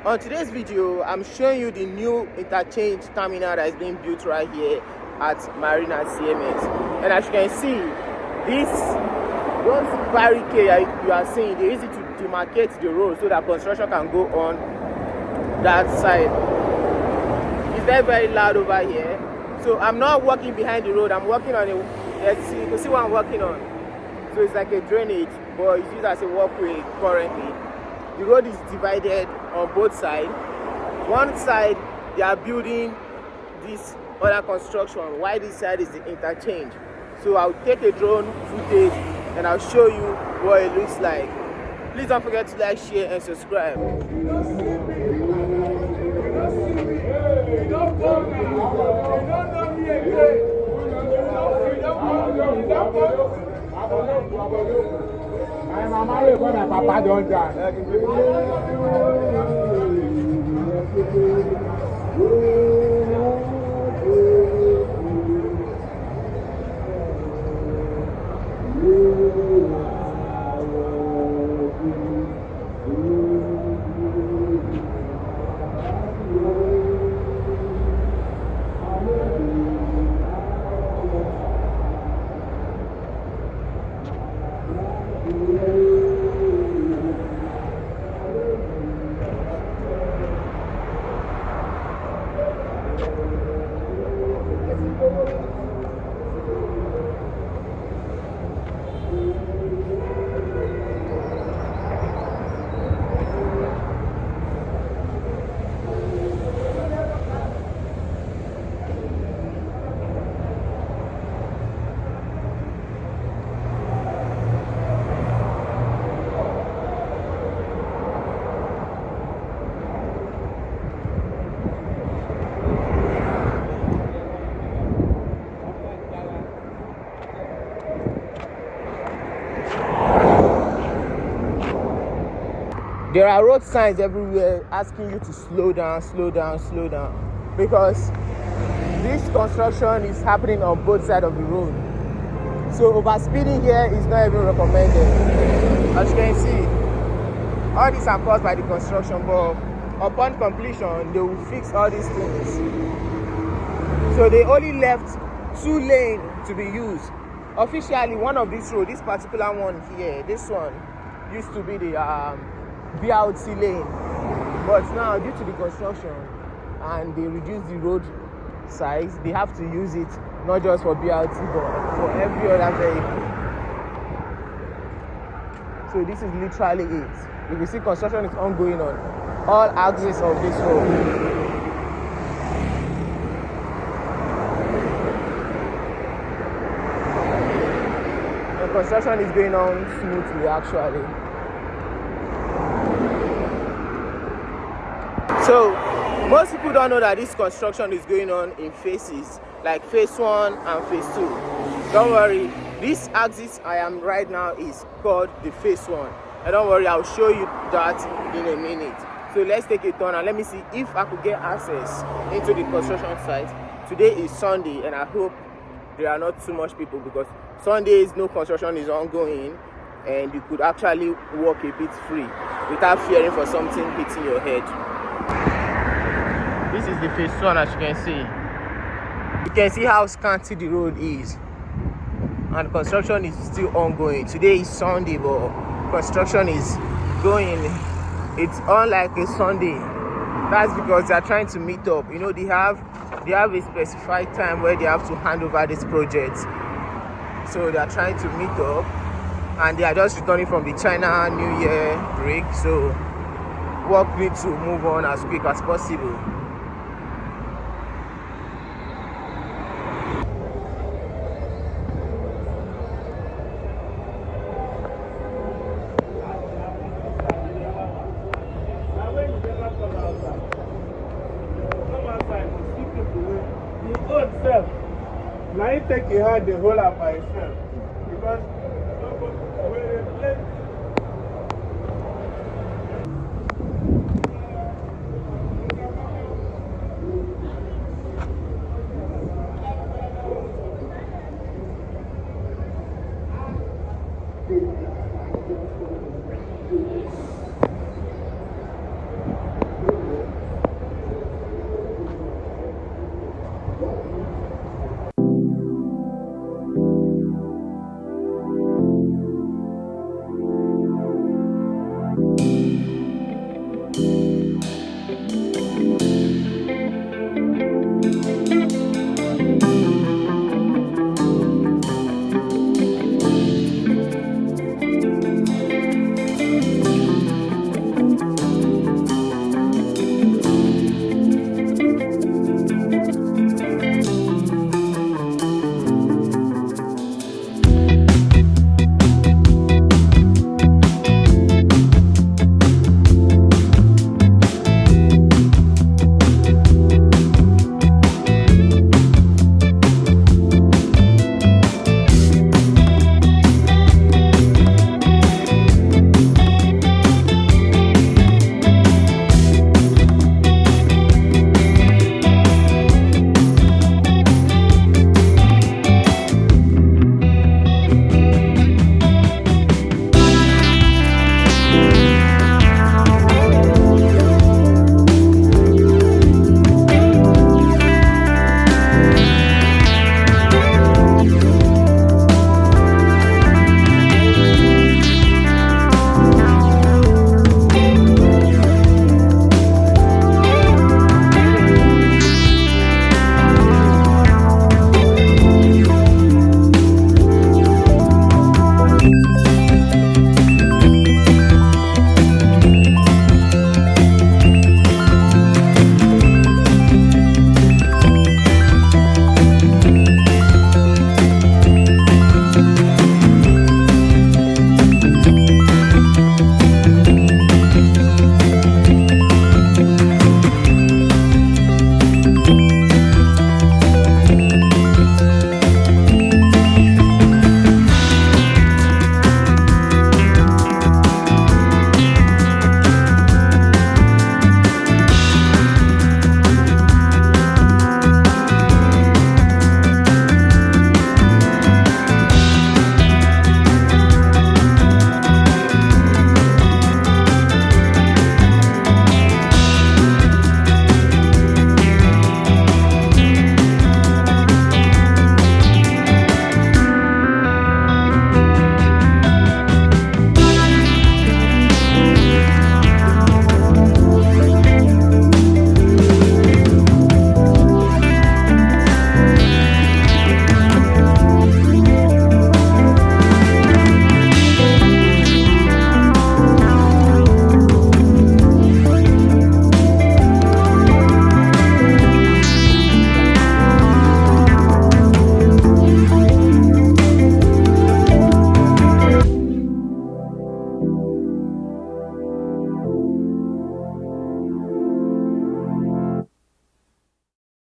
On today's video, I'm showing you the new interchange terminal that is being built right here at Marina-Cms. And as you can see, those barricades you are seeing, they use it to demarcate the road so that construction can go on that side. It's very, very loud over here. So I'm not walking behind the road, I'm walking on you can see what I'm walking on. So it's like a drainage, but it's used as a walkway currently. The road is divided on both sides. One side, they are building this other construction, while this side is the interchange. So I'll take a drone footage and I'll show you what it looks like. Please don't forget to like, share, and subscribe. My mama will go and papa don't die. There are road signs everywhere asking you to slow down, slow down, slow down, because this construction is happening on both sides of the road. So overspeeding here is not even recommended. As you can see, all these are caused by the construction, but upon completion, they will fix all these things. So they only left 2 lanes to be used. Officially, one of these roads, this particular one here, this one used to be the BRT lane, but now due to the construction and they reduce the road size, they have to use it not just for BRT but for every other vehicle. So this is literally it. You can see construction is ongoing on all axes of this road. The construction is going on smoothly actually. So most people don't know that this construction is going on in phases, like phase 1 and phase 2. Don't worry, this axis I am right now is called the phase 1. And don't worry, I'll show you that in a minute. So let's take a turn and let me see if I could get access into the construction site. Today is Sunday and I hope there are not too much people, because Sundays no construction is ongoing and you could actually walk a bit free without fearing for something hitting your head. This is the phase 1, as you can see. You can see how scanty the road is. And construction is still ongoing. Today is Sunday, but construction is going. It's unlike a Sunday. That's because they are trying to meet up. You know, they have a specified time where they have to hand over this project. So they are trying to meet up. And they are just returning from the China New Year break. So work needs to move on as quick as possible. Now you take your hand, the whole up by yourself. Because